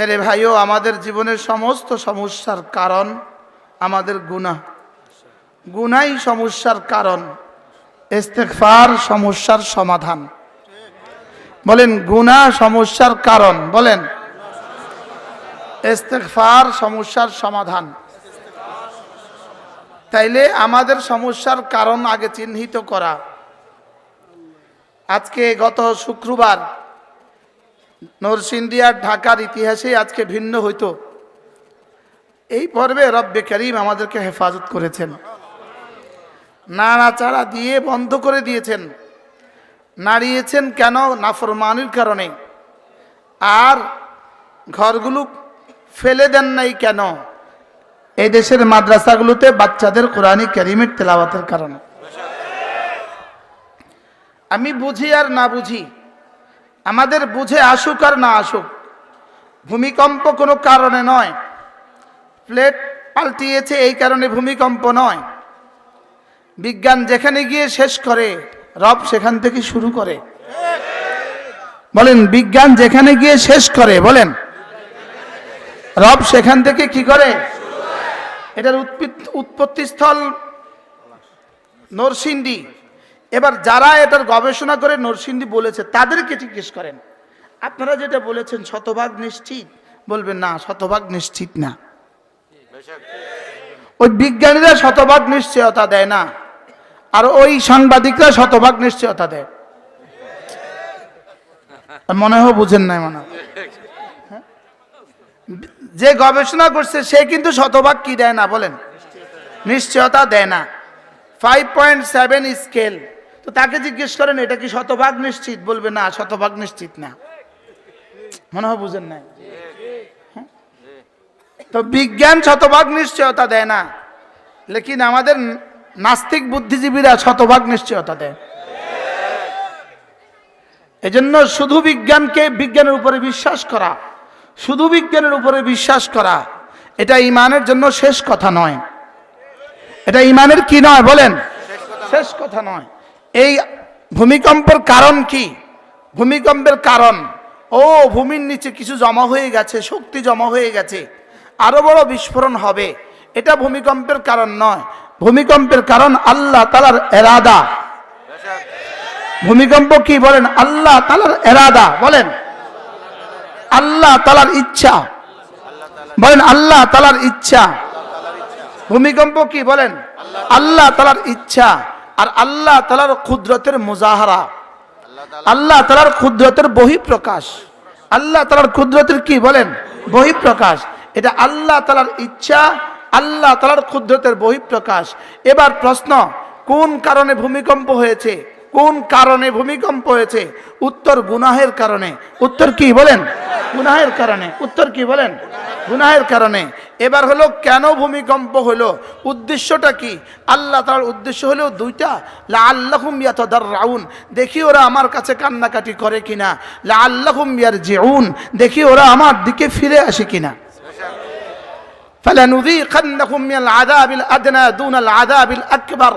মেরে ভাইও, আমাদের জীবনের সমস্ত সমস্যার কারণ আমাদের গুনাহ। গুনাহই সমস্যার কারণ, ইস্তেগফার সমস্যার সমাধান। বলেন, গুনাহ সমস্যার কারণ, বলেন ইস্তেগফার সমস্যার সমাধান। তাইলে আমাদের সমস্যার কারণ আগে চিহ্নিত করা। আজকে গত শুক্রবার নরসিংদী আর ঢাকার ইতিহাসে আজকে ভিন্ন হইতো। এই পর্বে রব্বে করিম আমাদেরকে হেফাজত করেছেন, নাড়াচাড়া দিয়ে বন্ধ করে দিয়েছেন। নাড়িয়েছেন কেন? নাফরমানির কারণে। আর ঘরগুলো ফেলে দেন নাই কেন? এই দেশের মাদ্রাসাগুলোতে বাচ্চাদের কোরআনী কারীমের তেলাওয়াতের কারণে। আমি বুঝি আর না বুঝি, আমাদের বুঝে আসুক আর না আসুক, ভূমিকম্প কোনো কারণে নয়। প্লেট পাল্টিয়েছে এই কারণে ভূমিকম্প নয়। বিজ্ঞান যেখানে গিয়ে শেষ করে, রব সেখান থেকে শুরু করে। বলেন, বিজ্ঞান যেখানে গিয়ে শেষ করে, বলেন রব সেখান থেকে কি করে? এটার উৎপত্তিস্থল নরসিংদী। এবার যারা এটার গবেষণা করে নরসিংদী বলেছে তাদেরকে জিজ্ঞেস করেন, আপনারা যেটা বলেছেন শতভাগ নিশ্চিত? বলবেন না, শতভাগ নিশ্চিত না। ওই বিজ্ঞানীরা শতভাগ নিশ্চয়তা দেয় না, আর ওই সাংবাদিকরা শতভাগ নিশ্চয়তা দেয়। মনে হয় বুঝেন নাই মনে হয়। যে গবেষণা করছে সে কিন্তু শতভাগ কি দেয় না? বলেন, নিশ্চয়তা দেয় না। 5.7 স্কেল। তো তাকে জিজ্ঞেস করেন এটা কি শতভাগ নিশ্চিত? বলবে না, শতভাগ নিশ্চিত না। মনে হয় বুঝেন নাই। তো বিজ্ঞান শতভাগ নিশ্চয়তা দেয় না, লেকিন আমাদের নাস্তিক বুদ্ধিজীবীরা শতভাগ নিশ্চয়তা দেয়। এজন্য শুধু বিজ্ঞানকে, বিজ্ঞানের উপরে বিশ্বাস করা, শুধু বিজ্ঞানের উপরে বিশ্বাস করা, এটা ঈমানের জন্য শেষ কথা নয়। এটা ঈমানের কি নয়? বলেন, শেষ কথা নয়। এই ভূমিকম্পের কারণ কি? ভূমিকম্পের কারণ, ভূমির নিচে কিছু জমা হয়ে গেছে, শক্তি জমা হয়ে গেছে, আরো বড় বিস্ফোরণ হবে। এটা ভূমিকম্পের কারণ নয়। ভূমিকম্পের কারণ আল্লাহ তাআলার ইরাদা। ভূমিকম্প কি? বলেন, আল্লাহ তাআলার ইরাদা। বলেন, আল্লাহ তাআলার ইচ্ছা। বলেন, আল্লাহ তাআলার ইচ্ছা। ভূমিকম্প কি? বলেন, আল্লাহ তাআলার ইচ্ছা। আর আল্লাহ তাআলার কুদরতের মুজাহারা, আল্লাহ তাআলার কুদরতের বহিঃপ্রকাশ। আল্লাহ তাআলার কুদরতের কি? বলেন, বহিঃপ্রকাশ। এটা আল্লাহ তাআলার ইচ্ছা, আল্লাহ তাআলার কুদরতের বহিঃপ্রকাশ। এবার প্রশ্ন, কোন কারণে ভূমিকম্প হয়েছে? কোন কারণে ভূমিকম্প হয়েছে? উত্তর, গুনাহের কারণে। উত্তর কি? বলেন, গুনাহের কারণে। উত্তর কি? বলেন, গুনাহের কারণে। এবার হলো কেন ভূমিকম্প হলো? উদ্দেশ্যটা কি? আল্লাহ তাআলার উদ্দেশ্য হলো দুইটা। লাআল্লাহুম ইয়াতাদাররাউন, দেখি ওরা আমার কাছে কান্নাকাটি করে কিনা। লাআল্লাহুম ইয়ারজিউন, দেখি ওরা আমার দিকে ফিরে আসে কিনা। فلنذيقنهم من العذاب الأدنى دون العذاب الأكبر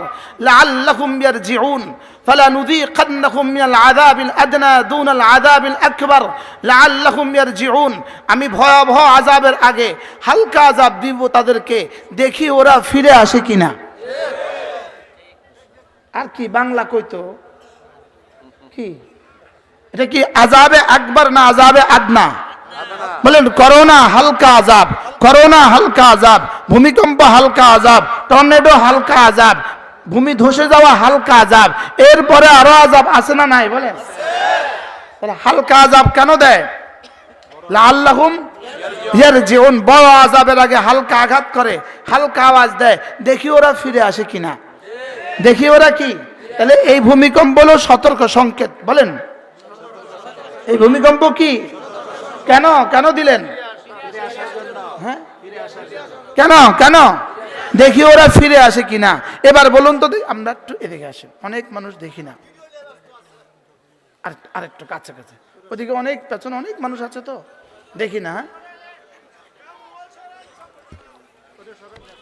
لعلهم يرجعون فلنذيقنهم من العذاب الأدنى دون العذاب الأكبر لعلهم يرجعون। আমি ভয়াবহ আযাবের আগে হালকা আযাব দিব তাদেরকে, দেখি ওরা ফিরে আসে কিনা। আর কি বাংলা কইতো কি? এটা কি আযাবে আকবার না আযাবে আদনা? বলেন, করোনা হালকা আযাব, করোনা হালকা আযাব, ভূমিকম্প হালকা আযাব, টর্নেডো হালকা আযাব, ভূমি ধসে যাওয়া হালকা আযাব, এরপরে আরো আযাব আছে না নাই? বলেন, হালকা আযাব কেন দেয়? লাআল্লাহুম ইয়ারজিউন, বড় আযাবের আগে হালকা আঘাত করে, হালকা আওয়াজ দেয়, দেখি ওরা ফিরে আসে কিনা। দেখি ওরা কি? তাহলে এই ভূমিকম্প হলো সতর্ক সংকেত। বলেন, এই ভূমিকম্প কি? কেন কেন দিলেন? হ্যাঁ, কেন কেন? দেখি ওরা ফিরে আসে কিনা। এবার বলুন তো, আমরা একটু এদিকে আসেন, অনেক মানুষ দেখি না। আর একটু কাছে কাছে, ওদিকে অনেক পেছনে অনেক মানুষ আছে তো দেখি না।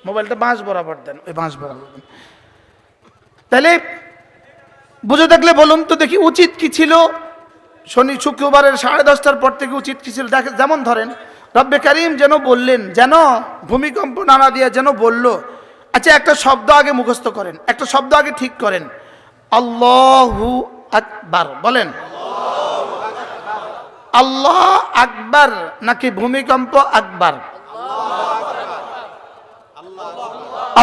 মোবাইলটা বাঁশ বরাবর দেন, ওই বাঁশ বরাবর দেন। তাহলে বুঝে থাকলে বলুন তো দেখি, উচিত কি ছিল? শুক্রবারের 10:30টার পর থেকে উচিত কি ছিল? দেখেন, যেমন ধরেন রব্বে কারীম যেন বললেন, যেন ভূমিকম্প নাড়া দিয়ে যেন বলল। আচ্ছা, একটা শব্দ আগে মুখস্থ করেন, একটা শব্দ আগে ঠিক করেন। আল্লাহু আকবার বলেন। আল্লাহ আকবার নাকি ভূমিকম্প আকবার?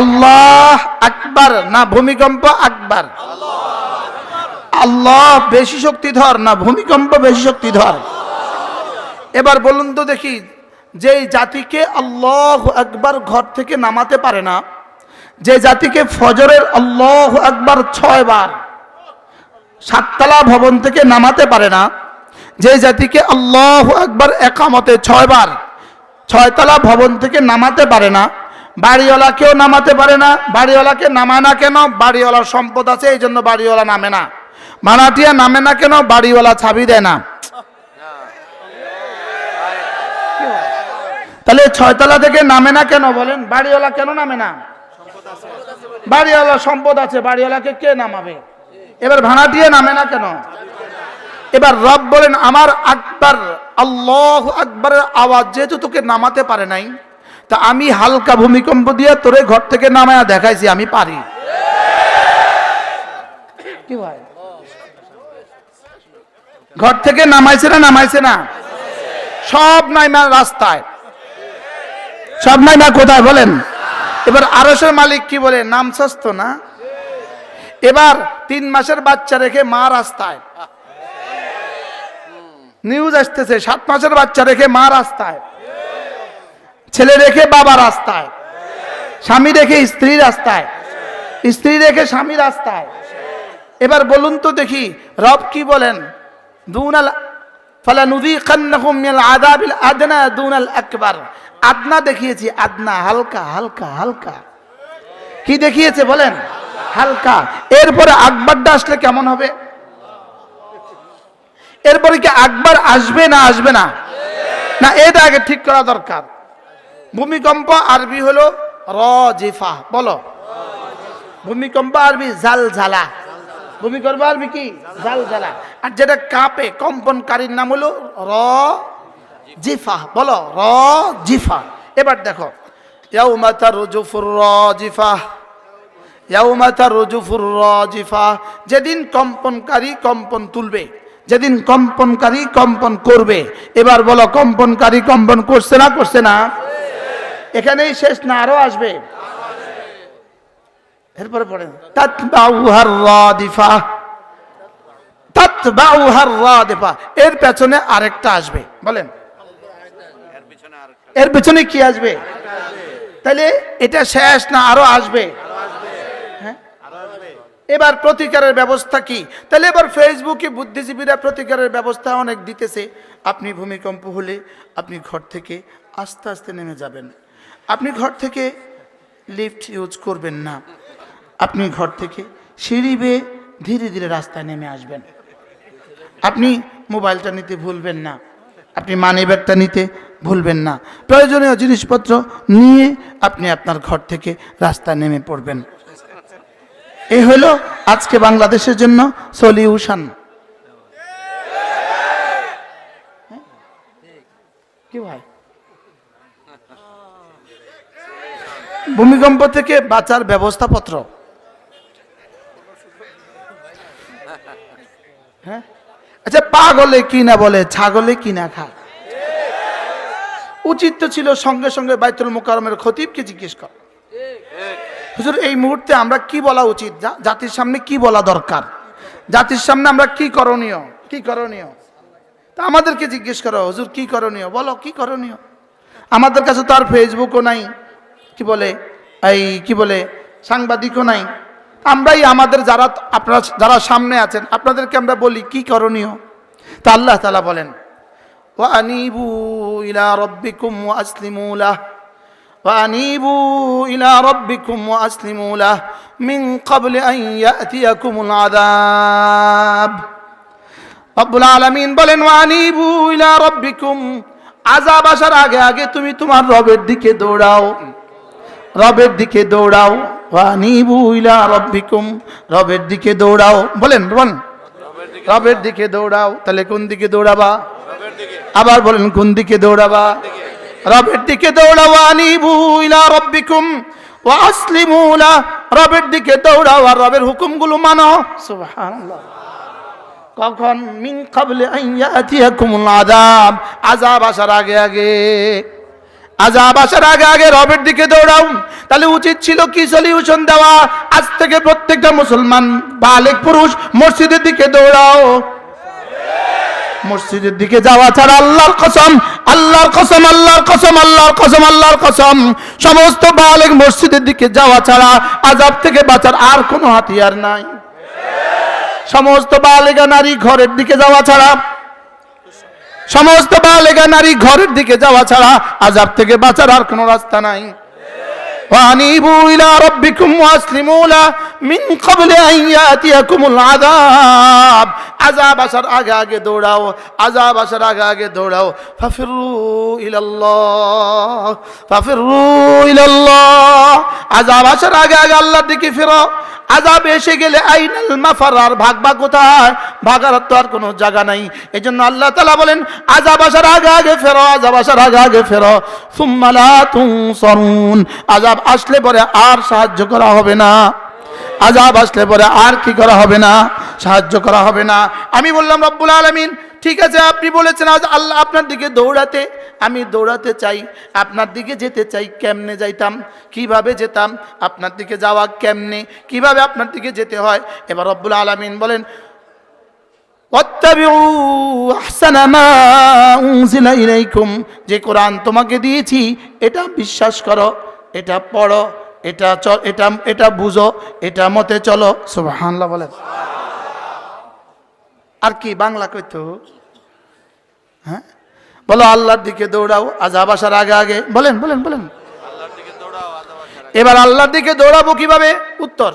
আল্লাহ আকবার না ভূমিকম্প আকবার? আল্লাহ বেশি শক্তিধর না ভূমিকম্প বেশি শক্তিধর? এবার বলুন তো দেখি, যে জাতিকে আল্লাহু আকবার ঘর থেকে নামাতে পারে না, যে জাতিকে ফজরের আল্লাহু আকবার 6 বার 7তলা ভবন থেকে নামাতে পারে না, যে জাতিকে আল্লাহু আকবার একামতে 6 বার 6তলা ভবন থেকে নামাতে পারে না, বাড়িওয়ালাকেও নামাতে পারে না। বাড়িওয়ালাকে নামায় না কেন? বাড়িওয়ালার সম্পদ আছে, এই জন্য বাড়িওয়ালা নামে না। ভাড়াটিয়া নামে না কেন? বাড়িওয়ালা ছাবি দেয় না। তাহলে 6তলা থেকে নামে না কেন বলেন? বাড়িওয়ালা কেন নামে না? বাড়িওয়ালা সম্পদ আছে, বাড়িওয়ালাকে কে নামাবে? এবার ভাড়াটিয়া নামে না কেন? এবার রব বলেন, আমার আকবার আল্লাহু আকবারের আওয়াজ যেহেতু তোকে নামাতে পারে নাই, তা আমি হালকা ভূমিকম্প দিয়ে তোরে ঘর থেকে নামায়া দেখাইছি আমি পারি। কি ভাই, ঘর থেকে নামাইছে না? নামাইছে না? সব নাইমা রাস্তায়, সব নাইমা কোথায় বলেন? এবার আরশের মালিক কি বলে? নামছস তো না? এবার 3 মাসের বাচ্চা রেখে মা রাস্তায়, নিউজ আসতেছে 7 মাসের বাচ্চা রেখে মা রাস্তায়, ছেলে রেখে বাবা রাস্তায়, স্বামী রেখে স্ত্রী রাস্তায়, স্ত্রী রেখে স্বামী রাস্তায়। এবার বলুন তো দেখি, রব কি বলেন? দুনাল ফালানুযীকান্নাহুম মিনাল আযাবিল আদনা দুনাল আকবার। আদনা দেখিয়েছি, আদনা হালকা হালকা হালকা। কি দেখিয়েছে বলেন? হালকা। এরপরে আকবারটা আসলে কেমন হবে? এরপরে কি আকবার আসবে না আসবে না? না, এটা আগে ঠিক করা দরকার। ভূমিকম্প আরবি হলো রাজিফা, বলো। ভূমিকম্প আরবি জালজালা। ভূমিকম্প আরবি কি? জালজালা। আর যেটা কাঁপে কম্পনকারীর নাম হলো রাজিফা, বলো রাজিফা। এবার দেখো, ইয়াউমা তারজুফুর রাজিফা, ইয়াউমা তারজুফুর রাজিফা, যেদিন কম্পনকারী কম্পন তুলবে, যেদিন কম্পনকারী কম্পন করবে। এবার বলো, কম্পনকারী কম্পন করছে না করছে না? এখানেই শেষ না, আরো আসবে। এরপরে পড়েন তাতবাউহার রাদিফা, তাতবাউহার রাদিফা। এর পেছনে আরেকটা আসবে, বলেন এর পেছনে কি আসবে? তাহলে এটা শেষ না, আরো আসবে? হ্যাঁ, এবার প্রতিকারের ব্যবস্থা কি? তাহলে এবার ফেসবুকে বুদ্ধিজীবীরা প্রতিকারের ব্যবস্থা অনেক দিতেছে। আপনি ভূমিকম্প হলে আপনি ঘর থেকে আস্তে আস্তে নেমে যাবেন। আপনি ঘর থেকে লিফট ইউজ করবেন না, আপনি ঘর থেকে সিঁড়ি বেয়ে ধীরে ধীরে রাস্তায় নেমে আসবেন। আপনি মোবাইলটা নিতে ভুলবেন না, আপনি মানি ব্যাগটা নিতে ভুলবেন না। প্রয়োজনীয় জিনিসপত্র নিয়ে আপনি আপনার ঘর থেকে রাস্তায় নেমে পড়বেন। এই হলো আজকে বাংলাদেশের জন্য সলিউশন। কি ভাই, ভূমিকম্প থেকে বাঁচার ব্যবস্থাপত্র। হ্যাঁ, আচ্ছা, পাগলে কি না বলে, ছাগলে কি না খায়। উচিত তো ছিল সঙ্গে সঙ্গে বাইতুল মুকাররমের খতিবকে জিজ্ঞেস কর, হুজুর এই মুহূর্তে আমরা কি বলা উচিত, জাতির সামনে কি বলা দরকার, জাতির সামনে আমরা কি করণীয়, কি করণীয়। তা আমাদেরকে জিজ্ঞেস করো, হুজুর কি করণীয়, বলো কি করণীয়। আমাদের কাছে তো আর ফেসবুকও নাই, কি বলে এই কি বলে সাংবাদিকও নাই। আমরাই আমাদের যারা আপনারা যারা সামনে আছেন আপনাদেরকে আমরা বলি কি করণীয়। তা আল্লাহ তাআলা বলেন, ওয়া আনিবু ইলা রাব্বিকুম ওয়া আসলিমু লাহ, ওয়া আনিবু ইলা রাব্বিকুম ওয়া আসলিমু লাহ মিন ক্বাবলি আন ইয়াতিয়াকুমুল আযাব। রব্বুল আলামিন বলেন, ওয়া আনিবু ইলা রাব্বিকুম, আযাব আসার আগে আগে তুমি তোমার রবের দিকে দৌড়াও, রবের দিকে দৌড়াও। ওয়ানিবু ইলা রাব্বিকুম, রবের দিকে দৌড়াও। বলেন বলেন, রবের দিকে দৌড়াও। তাহলে কোন দিকে দৌড়াবা? আবার বলেন, কোন দিকে দৌড়াবা? রবের দিকে দৌড়াও, আনিবু ইলা রাব্বিকুম ওয়া আসলিমু লা, রবের দিকে দৌড়াও আর রবের হুকুমগুলো মানো। সুবহানাল্লাহ। কখন? মিন ক্বাবলি আন ইয়াতিয়াকুমুল আযাব, আযাব আসার আগে আগে, আযাব আসার আগে আগে রবের দিকে দৌড়াও। তাহলে উচিত ছিল কি সলিউশন দেওয়া? আজ থেকে প্রত্যেকটা মুসলমান বালেগ পুরুষ মসজিদের দিকে দৌড়াও। মসজিদের দিকে যাওয়া ছাড়া আল্লাহর কসম, আল্লাহর কসম, আল্লাহর কসম, আল্লাহর কসম, আল্লাহর কসম, সমস্ত বালেগ মসজিদের দিকে যাওয়া ছাড়া আযাব থেকে বাঁচার আর কোনো হাতিয়ার নাই। সমস্ত বালেগা নারী ঘরের দিকে যাওয়া ছাড়া, সমস্ত বালেগা নারী ঘরের দিকে যাওয়া ছাড়া আযাব থেকে বাঁচার আর কোনো রাস্তা নাই। ওয়ানিবু ইলা রাব্বিকুম ওয়াসলিমু লা মিন ক্বাবলি আন ইয়াতিয়াকুমুল আযাব, আযাব আসার আগে আগে দৌড়াও, আযাব আসার আগে আগে দৌড়াও। ফাফিরু ইলাল্লাহ, ফাফিরু ইলাল্লাহ, আযাব আসার আগে আগে আল্লাহর দিকে ফিরো। আযাব এসে গেলে আইনাল মাফার, আর ভাগবা কোথায়? ভাগার তো আর কোনো জায়গা নাই। এজন্য আল্লাহ তাআলা বলেন আযাব আসার আগে আগে ফেরো, আযাব আসার আগে আগে ফেরো। সুম্মা লা তুনসারুন, আযাব আসলে পরে আর সাহায্য করা হবে না, আযাব আসলে পরে আর কি করা হবে না? সাহায্য করা হবে না। আমি বললাম রব্বুল আলামিন ঠিক আছে, আপনি বলেছেন আজ আল্লাহ আপনার দিকে দৌড়াতে, আমি দৌড়াতে চাই, আপনার দিকে যেতে চাই। কেমনে যাইতাম? কিভাবে যেতাম? আপনার দিকে যাওয়া কেমনে? কিভাবে আপনার দিকে যেতে হয়? এবার রব্বুল আলামিন বলেন ওয়াত্তাবিউ আহসানা মা উনজিলা ইলাইকুম, যে কোরআন তোমাকে দিয়েছি এটা বিশ্বাস করো, এটা পড়ো, এটা এটা বুঝো, এটা মতে চলো। সুবহানাল্লাহ বলেন। আর কি বাংলা কইতো? হ্যাঁ বলো, আল্লাহর দিকে দৌড়াও আযাব আসার আগে আগে। বলেন বলেন বলেন। এবার আল্লাহর দিকে দৌড়াবো কিভাবে? উত্তর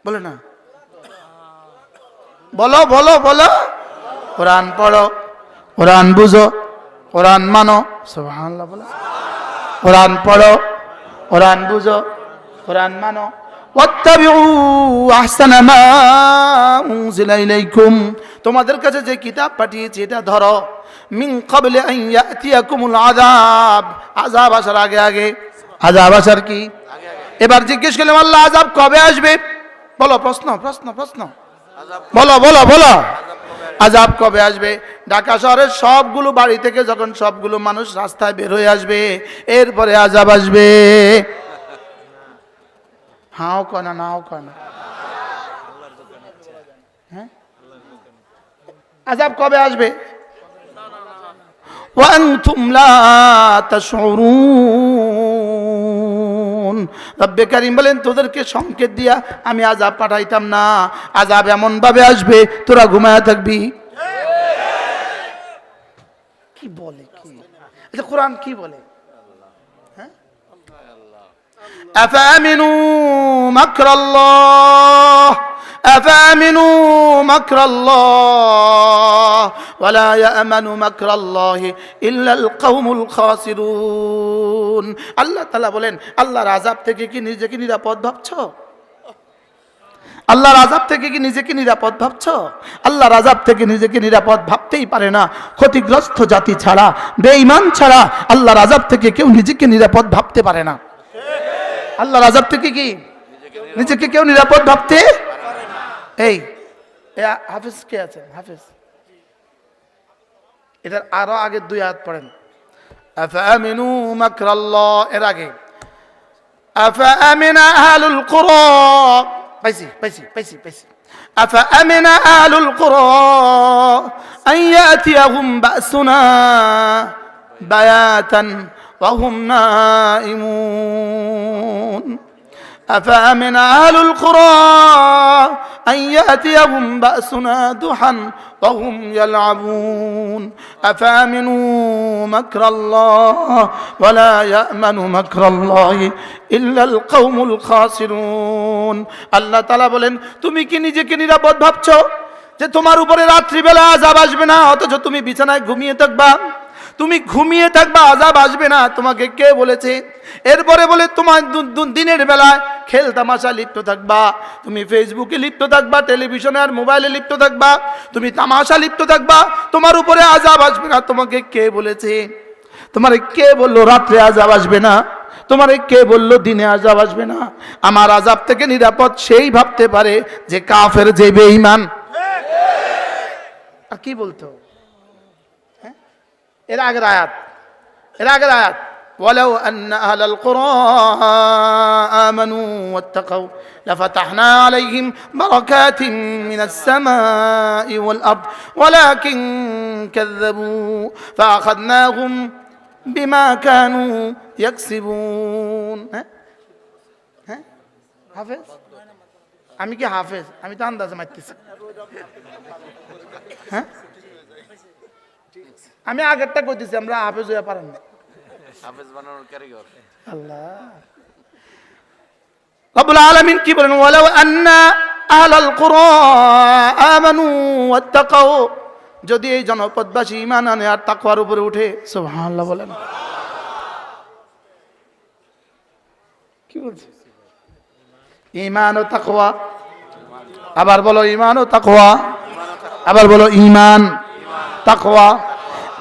বলে না, বলো বলো বলো। কোরআন পড়ো, কোরআন বুঝো, কোরআন মানো। সুবহানাল্লাহ বলো। কোরআন পড়ো, কোরআন বুঝো, কোরআন মানো। ওয়াত্তাবিউ আহসানা মা উনজিলা ইলাইকুম, তোমাদের কাছে যে কিতাব পাঠিয়েছি এটা ধরো। মিন ক্বাবলি আন ইয়াতিয়াকুমুল আযাব, আযাব আসার আগে আগে। আযাব আসার কি? এবার জিজ্ঞেস করলাম আল্লাহ আযাব কবে আসবে? বলো, প্রশ্ন প্রশ্ন প্রশ্ন, বলো বলো বলো। আযাব কবে আসবে? ঢাকা শহরের সবগুলো বাড়ি থেকে যখন সবগুলো মানুষ রাস্তায় বের হয়ে আসবে, এরপরে আযাব আসবে। হাও কয় না, নাও কয় না। হ্যাঁ, আযাব কবে আসবে? ওয়া আনতুম লা তাশউরুন, রব্বে কারীম বলেন তোদেরকে সংকেত দিয়া আমি আযাব পাঠাইতাম না। আযাব এমন ভাবে আসবে তোরা ঘুমায়া থাকবি। কি বলে কি? আচ্ছা কোরআন কি বলে? أفأمنوا مكر الله أفأمنوا مكر الله ولا يأمن مكر الله إلا القوم الخاسرون। আল্লাহ তাআলা বলেন আল্লাহর আযাব থেকে কি নিজেকে নিরাপদ ভাবছো? আল্লাহর আযাব থেকে কি নিজেকে নিরাপদ ভাবছো? আল্লাহর আযাব থেকে নিজেকে নিরাপদ ভাবতেই পারে না। ক্ষতিগ্রস্ত জাতি ছাড়া, বেঈমান ছাড়া আল্লাহর আযাব থেকে কেউ নিজেকে নিরাপদ ভাবতে পারে না। আল্লাহর আযাব থেকে কি নিজেকে কেউ নিরাপদ ভাবতে? এই হাফেজ কে আছেন? হাফেজ, এটার আরো আগে দুই আয়াত পড়েন। আফামিনু মাকরাল্লাহ, এর আগে আফামিনা আহলুল কুরা, পাইছি পাইছি পাইছি পাইছি। আফামিনা আহলুল কুরা আন ইয়াতিয়াহুম বাসুনা বায়াতান وهم نائمون أفأمن أهل القرى أن يأتيهم بأسنا ضحى وهم يلعبون أفأمنوا مكر الله ولا يأمن مكر الله إلا القوم الخاسرون। আল্লাহ তাআলা বলেন তুমি কি নিজেকে নিরাপদ ভাবছো যে তোমার উপরে রাত্রিবেলা আযাব আসবে না, অথচ তুমি বিছানায় ঘুমিয়ে থাকবা? তুমি ঘুমিয়ে থাকবা, আযাব আসবে না, তোমাকে কে বলেছে? এরপরে বলে তোমার দিনের বেলায় খেল তামাশা লিপ্ত থাকবা, তুমি ফেসবুকে লিপ্ত থাকবা, টেলিভিশনে আর মোবাইলে লিপ্ত থাকবা, তুমি তামাশা লিপ্ত থাকবা, তোমার উপরে আযাব আসবে না, তোমাকে কে বলেছে? তোমারে কে বললো রাত্রে আযাব আসবে না? তোমারে কে বললো দিনে আযাব আসবে না? আমার আযাব থেকে নিরাপদ সেই ভাবতে পারে যে কাফের, যে বেঈমান। আর কি বলতো? এর আগের আয়াত, ولو أن أهل القرى آمنوا واتقوا لفتحنا عليهم بركات من السماء والأرض ولكن كذبوا فأخذناهم بما كانوا يكسبون. হাফেজ? আমি কি হাফেজ? আমি তো আন্দাজে মারতেছি। হ্যাঁ, আমি আগেরটা কইতেছি, আমরা হাফেজ হইয়া পারেন না। হাফেজ বানানোর কারিগর আল্লাহ রব্বুল আলামিন কি বলেন? ওয়ালাউ আন্না আহলাল কুরা আমানু ওয়াত্তাকাউ, যদি এই জনপদবাসী ঈমান আনে আর তাকওয়ার উপরে উঠে। সুবহানাল্লাহ বলেন। কি বলছে? ঈমান ও তাকওয়া। আবার বলো ঈমান ও তাকওয়া। আবার বলো ঈমান তাকওয়া।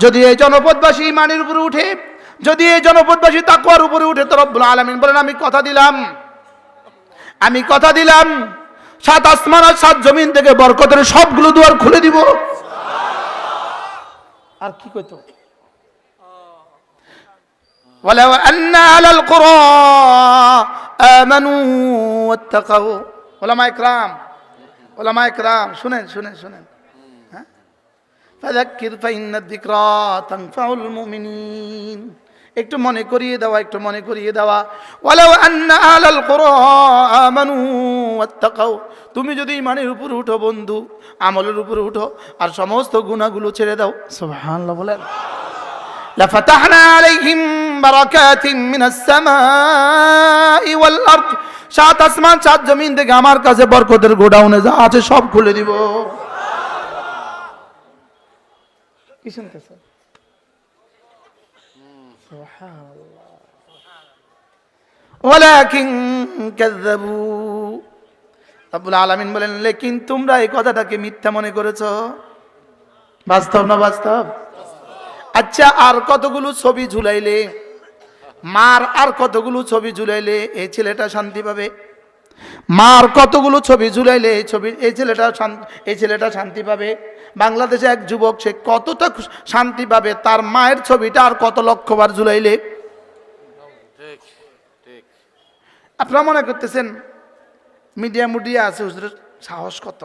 যদি এই জনপদবাসী ঈমানের উপরে উঠে, যদি এই জনপদবাসী তাকওয়ার উপরে উঠে, তো রব্বুল আলামিন বলেন আমি কথা দিলাম 7 আসমান আর 7 জমিন থেকে বরকতের সবগুলো দুয়ার খুলে দিব। আর কি কইতো? ওয়ালাউ আন্না আলাল কুরা আমানু ওয়াত্তাকাউ। ওলামা ইকরাম শুনেন। হ্যাঁ, ফাযাক্কির ফাইন্না যিকরা তানফাউল মুমিনিন। একটু মনে করিয়ে দেওয়া। ওয়ালাউ আন্না আহলাল কুরা আমানু ওয়াত্তাকাউ, তুমি যদি ঈমানের উপরে উঠো বন্ধু, আমলের উপরে উঠো আর সমস্ত গুনাহগুলো ছেড়ে দাও। সুবহানাল্লাহ বলেন। লাফাতাহনা আলাইহিম বারাকাতিন মিনাস সামাই ওয়াল আরদ, 7 আসমান 7 জমিন থেকে আমার কাছে বরকতের গোডাউনে যা আছে সব খুলে দিব। কি শুনতেছেন? ওয়ালাকিন কাযাবু, রব্বুল আলামিন বলেন লেকিন তোমরা এই কথাটাকে মিথ্যা মনে করেছো। বাস্তব না বাস্তব? আচ্ছা, আর কতগুলো ছবি ঝুলাইলে, আর কতগুলো ছবি ঝুলাইলে এই ছেলেটা শান্তি পাবে? কতগুলো ছবি ঝুলাইলে এই ছেলেটা শান্তি পাবে? বাংলাদেশে এক যুবক, সে কতটা শান্তি পাবে তার মায়ের ছবিটা আর কত লক্ষবার ঝুলাইলে? আপনারা মনে করতেছেন মিডিয়া আছে, হুজুরের সাহস কত?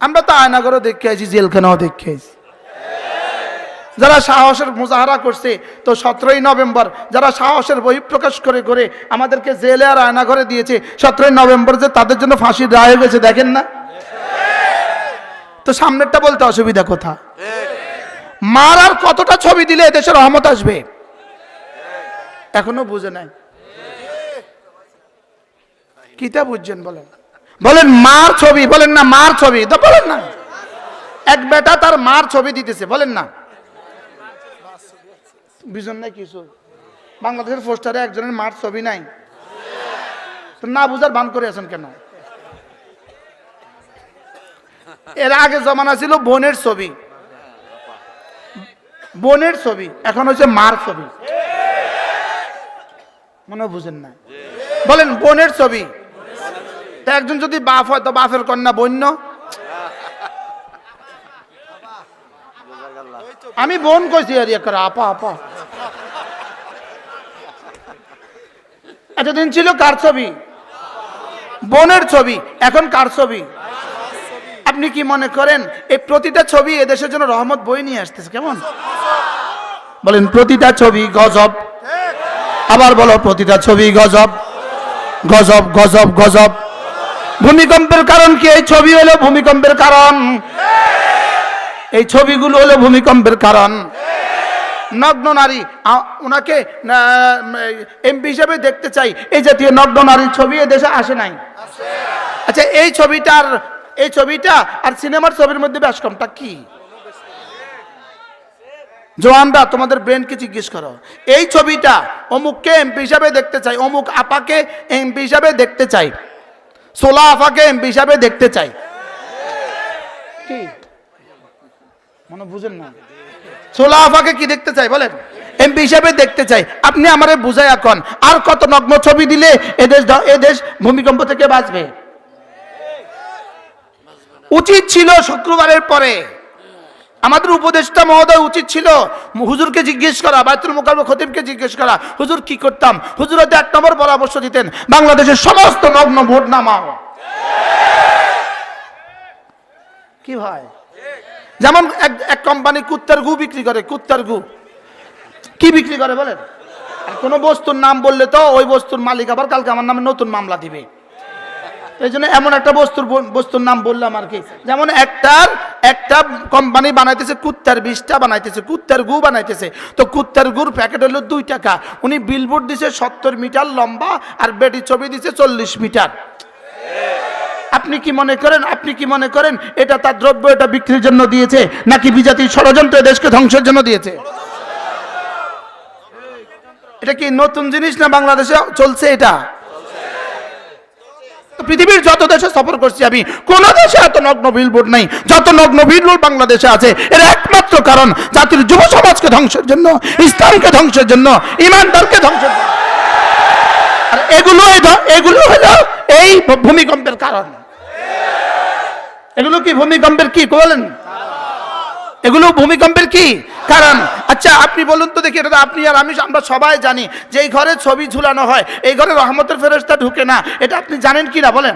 আমরা তো আয়নাগরও দেখে আছি, জেলখানাও দেখে আছি। যারা সাহসের মুজাহারা করছে, তো 17ই নভেম্বর যারা সাহসের বহিঃপ্রকাশ করে আমাদেরকে জেলে আর আয়নাঘরে দিয়েছে, 17ই নভেম্বর যে তাদের জন্য ফাঁসির রায় হয়ে গেছে, দেখেন না? তো সামনেরটা বলতে অসুবিধা কোথা? আর কতটা ছবি দিলে এদেশের রহমত আসবে? এখনো বুঝে নাই। কিটা বুঝছেন বলেন? মার ছবি বলেন না, মার ছবি তো বলেন না। এক বেটা তার মার ছবি দিতেছে, বলেন না? বুঝেন না কিছু? বাংলাদেশের পোস্টারে একজনের মার ছবি নাই, তো না বুঝার ভান করে আছেন কেন? এর আগে জমানা ছিল বোনের ছবি, এখন হচ্ছে মার ছবি। মনে বুঝেন না? বলেন বোনের ছবি। একজন যদি বাপ হয় তো বাপের কন্যা বন্য। আমি বোন কইছি আর আপা। এতদিন ছিল কার ছবি? বোনের ছবি, এখন কার ছবি? আপনি কি মনে করেন এই প্রতিটা ছবি এদেশের জন্য রহমত বই নিয়ে আসতেছে? কেমন বলেন? প্রতিটা ছবি গজব। আবার বলো, প্রতিটা ছবি গজব। ভূমিকম্পের কারণ কি? এই ছবি হলো ভূমিকম্পের কারণ। এই ছবিগুলো হলো ভূমিকম্পের কারণ। নগ্ন নারী, ওনাকে এমপি হিসেবে দেখতে চাই, এই জাতীয় নগ্ন নারীর ছবি এদেশে আসে নাই। আচ্ছা, এই ছবিটা আর সিনেমার ছবির মধ্যে বেশ কমটা কি? জওয়ানরা, তোমাদের ব্রেনকে জিজ্ঞেস করো। এই ছবিটা অমুককে এমপি হিসাবে দেখতে চাই, অমুক আপাকে এমপি হিসাবে দেখতে চাই, সোলা আপাকে এমপি হিসাবে দেখতে চাই। কি মনে বুঝেন না? সোলাফাকে কি দেখতে চাই বলেন? এমপি হিসাবে দেখতে চাই। আপনি আমারে বুঝাই এখন আর কত নগ্ন ছবি দিলে এদেশ ভূমিকম্প থেকে বাঁচবে? উচিত ছিল শুক্রবারের পরে আমাদের উপদেষ্টা মহোদয় উচিত ছিল হুজুরকে জিজ্ঞেস করা, বায়তুল মুকাররম খতিবকে জিজ্ঞেস করা, হুজুর কি করতাম? হুজুর হয়তো 1 নম্বর পরামর্শ দিতেন, বাংলাদেশের সমস্ত নগ্ন ভোট নামাও। কি ভাই, যেমন এক কোম্পানি কুত্তার গু বিক্রি করে। কুত্তার গু কি বিক্রি করে বলেন? কোন বস্তুর নাম বললে তো ওই বস্তুর মালিক আবার কালকে আমার নামে নতুন মামলা দিবে। এই জন্য এমন একটা বস্তুর নাম বললাম আর কি। যেমন একটা কোম্পানি বানাইতেছে কুত্তার বিষটা বানাইতেছে, কুত্তার গু বানাইতেছে। তো কুত্তার গুর প্যাকেট হলো 2 টাকা। উনি বিলবোর্ড দিছে 70 মিটার লম্বা আর বেটি ছবি দিছে 40 মিটার। আপনি কি মনে করেন এটা তার দ্রব্য, এটা বিক্রির জন্য দিয়েছে নাকি বিজাতির ষড়যন্ত্র দেশকে ধ্বংসের জন্য দিয়েছে? এটা কি নতুন জিনিস না বাংলাদেশে চলছে? এটা পৃথিবীর যত দেশে সফর করছি আমি, কোন দেশে এত নগ্ন বিলবোর্ড নাই যত নগ্ন বিলবোর্ড বাংলাদেশে আছে। এর একমাত্র কারণ জাতির যুব সমাজকে ধ্বংসের জন্য, ইসলামকে ধ্বংসের জন্য, ইমানদারকে ধ্বংসের জন্য। আর এগুলো হলো এই ভূমিকম্পের কারণ। এগুলো কি ভূমিকম্পের কি বলেন? এগুলো ভূমিকম্পের কি কারণ? আচ্ছা আপনি বলুন তো দেখি, এটা আপনি আর আমি আমরা সবাই জানি যে এই ঘরে ছবি ঝুলানো হয়, এই ঘরে রহমতের ফেরেশতা ঢুকে না। এটা আপনি জানেন কি না বলেন?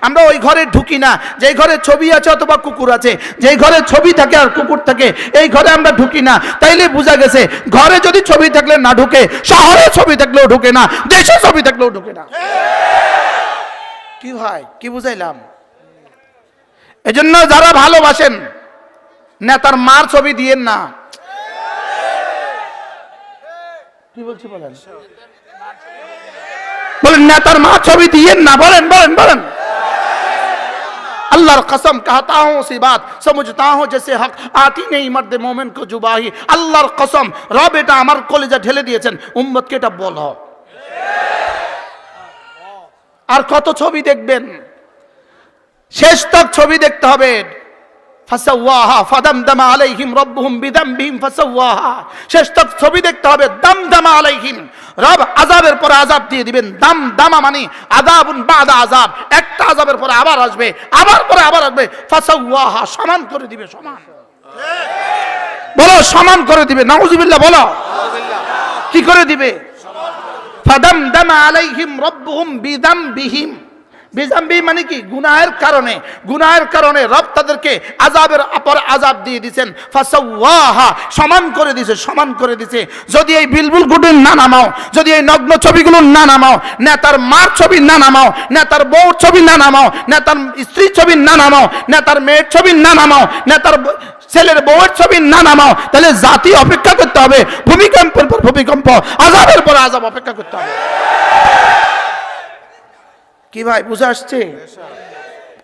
আমরা ওই ঘরে ঢুকি না যে ঘরে ছবি আছে অথবা কুকুর আছে। যে ঘরে ছবি থাকে আর কুকুর থাকে এই ঘরে আমরা ঢুকি না। তাইলে বোঝা গেছে ঘরে যদি ছবি থাকলে না ঢুকে, শহরে ছবি থাকলেও ঢুকে না, দেশে ছবি থাকলেও ঢুকে না। কি ভাই, কি বুঝাইলাম? এজন্য যারা ভালোবাসেন নেতার মার ছবি দিয়েন না। কি বলছি বলেন? বলেন নেতার মা ছবি দিয়েন না। বলেন বলেন বলেন। আল্লাহর কসম कहता हूं सी बात समझता हूं जैसे हक आती नहीं मर्द मोमिन को जुबाही। আল্লাহর কসম, রব এটা আমার কলিজা ঢেলে দিয়েছেন, উম্মতকে এটা বলো। আর কত ছবি দেখবেন? শেষ তক ছবি দেখতে হবে। ফাসাওয়াহা ফাদামদামা আলাইহিম রাব্বুহুম বিদামবিহিম ফাসাওয়াহা। শেষ তক ছবি দেখতে হবে। দামদামা আলাইহিম, রব আযাবের পরে আযাব দিয়ে দিবেন। দামদামা মানে আযাবুন বাদা আযাব, একটা আযাবের পরে আবার আসবে, আবার পরে আবার আসবে। ফাসাওয়াহা, সমান করে দিবে। সমান বলো, সমান করে দিবে। নাউযুবিল্লাহ বলো। কি করে দিবে? ফাদামদামা আলাইহিম রাব্বুহুম বিদামবিহিম। বিজাম্বি মানে কি? গুনাহের কারণে রব তাদেরকে আযাবের পর আযাব দিয়ে দিবেন। ফাসাওয়াহা, সমান করে দিয়েছে। যদি এই বিলবুল গুলো না নামাও, যদি এই নগ্ন ছবিগুলো না নামাও, নেতার মার ছবি না নামাও, নেতার বউর ছবি না নামাও, নেতার স্ত্রীর ছবি না নামাও, নেতার মেয়ের ছবি না নামাও, নেতার ছেলের বউয়ের ছবি না নামাও, তাহলে জাতি অপেক্ষা করতে হবে ভূমিকম্পের পর ভূমিকম্প, আযাবের পর আযাব অপেক্ষা করতে হবে। কি ভাই, বুঝে আসছে?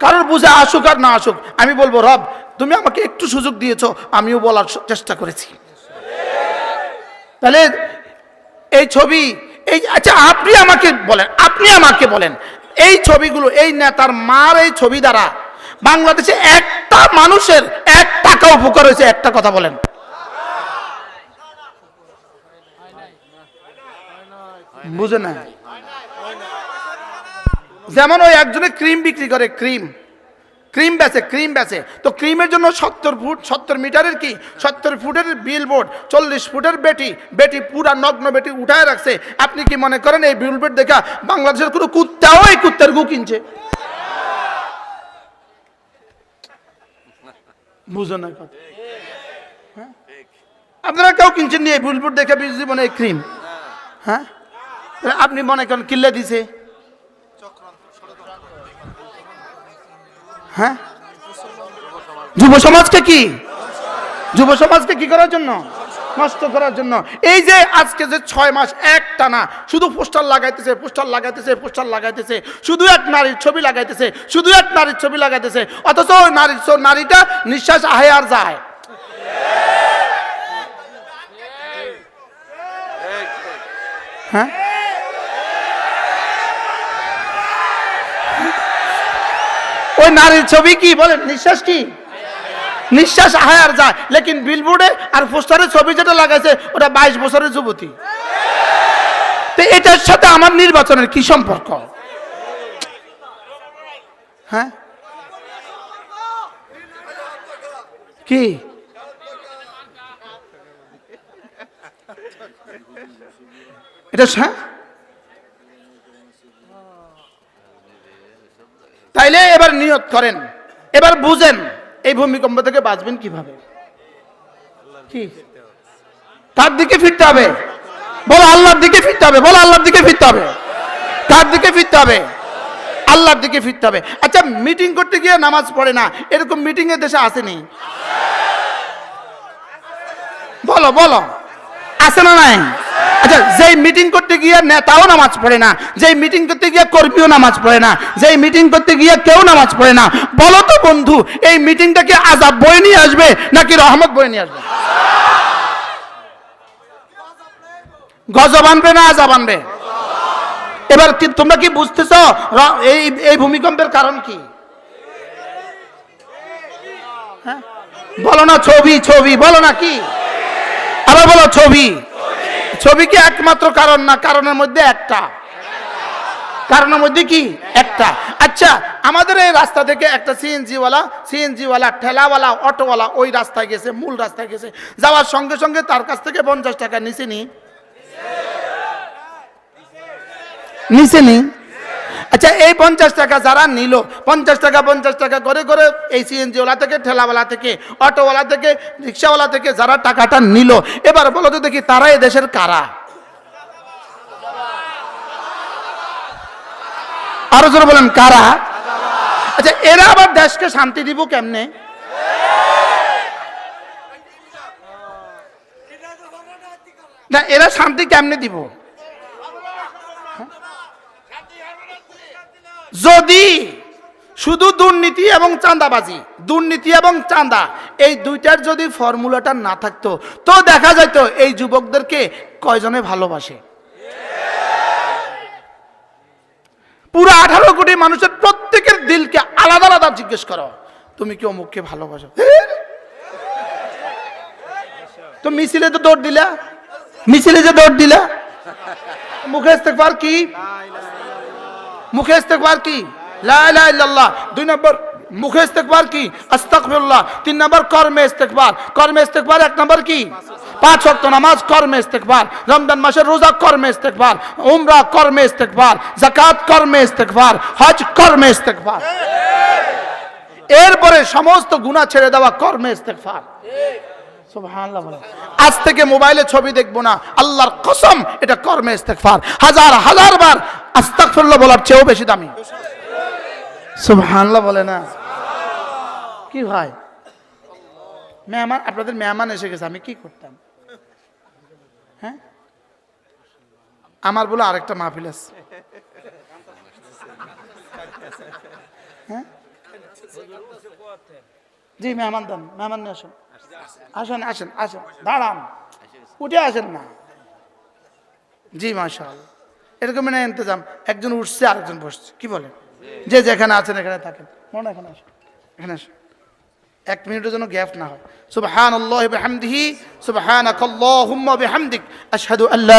কারোর বুঝে আসুক আর না আসুক, আমি বলবো রব তুমি আমাকে একটু সুযোগ দিয়েছো, আমিও বলার চেষ্টা করেছি। তাহলে এই ছবি, এই আচ্ছা আপনি আমাকে বলেন এই ছবিগুলো, এই নেতার মার এই ছবি দ্বারা বাংলাদেশে একটা মানুষের 1 টাকা উপকার হয়েছে? একটা কথা বলেন। বুঝে না? যেমন ওই একজনে ক্রিম বিক্রি করে, ক্রিম বেচে। তো ক্রিমের জন্য 70 মিটারের কি 70 ফুটের বিলবোর্ড, 40 ফুটের বেটি পুরা নগ্ন বেটি উঠায় রাখছে। আপনি কি মনে করেন এই বিলবোর্ড দেখা বাংলাদেশের কোনো কুত্তাও এই কুত্তার গু কিনছে? বুঝো না কথা? আপনারা কেউ কিনছেন নি এই বিলবোর্ড দেখে জীবনে ক্রিম? হ্যাঁ, আপনি মনে করেন কিল্লে দিছে? হ্যাঁ, যুব সমাজকে কি করার জন্য? নষ্ট করার জন্য। এই যে আজকে যে 6 মাস একটানা শুধু পোস্টার লাগাইতেছে, শুধু এক নারীর ছবি লাগাইতেছে, অথচ ওই নারীটা নিঃশ্বাস আহে আর যায়। হ্যাঁ, ওই নারীর ছবি কি বলেন, নিঃশ্বাস কি, নিঃশ্বাস আয় আর যায়, লেকিন বিলবোর্ডে আর পোস্টারের ছবি যেটা লাগাইছে ওটা 22 বছরের যুবতী। তো এটার সাথে আমার নির্বাচনের কি সম্পর্ক? হ্যাঁ কি এটা? হ্যাঁ তাইলে এবার নিয়ত করেন, এবার বুঝেন এই ভূমিকম্প থেকে বাঁচবেন কিভাবে। কি কার দিকে ফিরতে হবে? বলো আল্লাহর দিকে ফিরতে হবে, বলো আল্লাহর দিকে ফিরতে হবে। কার দিকে ফিরতে হবে? আল্লাহর দিকে ফিরতে হবে। আচ্ছা, মিটিং করতে গিয়ে নামাজ পড়ে না, এরকম মিটিং এর দেশে আসেনি? বলো বলো, আছে না নাই? আচ্ছা, যেই মিটিং করতে গিয়ে নেতাও নামাজ পড়ে না, যেই মিটিং করতে গিয়ে কর্মীও নামাজ পড়ে না, যেই মিটিং করতে গিয়ে কেউ নামাজ পড়ে না, বলো তো বন্ধু, এই মিটিংটা কি আযাব বয়ে নিয়ে আসবে নাকি রহমত বয়ে নিয়ে আসবে? গজব আনবে না আযাব আনবে? এবার কি তোমরা কি বুঝতেছো এই এই ভূমিকম্পের কারণ কি? হ্যাঁ বলো না, ছবি ছবি বলো না, কি আবার বলো, ছবি। ছবি কি একমাত্র কারণ না, কারণের মধ্যে একটা, কারণের মধ্যে কি একটা। আচ্ছা, আমাদের এই রাস্তা থেকে একটা সিএনজিওয়ালা ঠেলাওয়ালা অটোওয়ালা ওই রাস্তায় গেছে, মূল রাস্তায় গেছে, যাওয়ার সঙ্গে সঙ্গে তার কাছ থেকে 50 টাকা নিচে নি। আচ্ছা, এই 50 টাকা যারা নিল, 50 টাকা করে করে এই সিএনজিওয়ালা থেকে, ঠেলাওয়ালা থেকে, অটোওয়ালা থেকে, রিক্সাওয়ালা থেকে যারা টাকাটা নিল, এবার বলো তো দেখি তারা এই দেশের কারা? আরো জোরে বলেন, কারা? আচ্ছা, এরা আবার দেশকে শান্তি দিব কেমনে? না, এরা শান্তি কেমনে দিব? যদি শুধু দুর্নীতি এবং চাঁদাবাজি, দুর্নীতি এবং চাঁদা, এই দুইটার যদি ফর্মুলাটা না থাকতো, তো দেখা যেত এই যুবকদেরকে কয়জনে ভালোবাসে। পুরো 18 কোটি মানুষের প্রত্যেকের দিলকে আলাদা আলাদা জিজ্ঞেস করো, তুমি কি অমুককে ভালোবাসো? তো মিছিলে তো দৌড় দিলা, মিছিলে যে দৌড় দিলা, মুখে ইস্তেগফার কি? মুখে ইস্তেগফার কি? লা ইলাহা ইল্লাল্লাহ। 2 নম্বর মুখে ইস্তেগফার কি? আস্তাগফিরুল্লাহ। 3 নম্বর কর্মে ইস্তেগফার। কর্মে ইস্তেগফার 1 নম্বর কি? 5 ওয়াক্ত নামাজ কর্মে ইস্তেগফার, রমজান মাসের রোজা কর্মে ইস্তেগফার, উমরা কর্মে ইস্তেগফার, যাকাত কর্মে ইস্তেগফার, হজ কর্মে ইস্তেগফার। এরপরে সমস্ত গুনাহ ছেড়ে দেওয়া কর্মে ইস্তেগফার। সুবহানাল্লাহ বলেন। আজ থেকে মোবাইলে ছবি দেখবো না, আল্লাহর কসম, এটা কর্মে ইস্তেগফার। হাজার হাজার বার আস্তাগফিরুল্লাহ বলার চেয়েও বেশি দামি। সুবহানাল্লাহ বলে না? কি ভাই, মেহমান, আপনাদের মেহমান এসে গেছে, আমি কি করতাম? হ্যাঁ, আমার বলে আরেকটা মাহফিল আছে। হ্যাঁ জি, মেহমান দেন, মেহমান নিয়ে আসুন, আসেন আসেন আসেন, দাঁড়ান, উঠে আসেন না। জি মাশাআল্লাহ, এরকম না ইন্তজাম, একজন উঠছে আরেকজন বসছে, কি বলে? যে যেখানে আছেন এখানে থাকেন, মনে এখানে আসেন, এখানে আসেন, 1 মিনিটের জন্য গ্যাপ না হয়। সুবহানাল্লাহি ওয়া বিহামদিহি, সুবহানাকাল্লাহুম্মা ওয়া বিহামদিক, আশহাদু আল্লা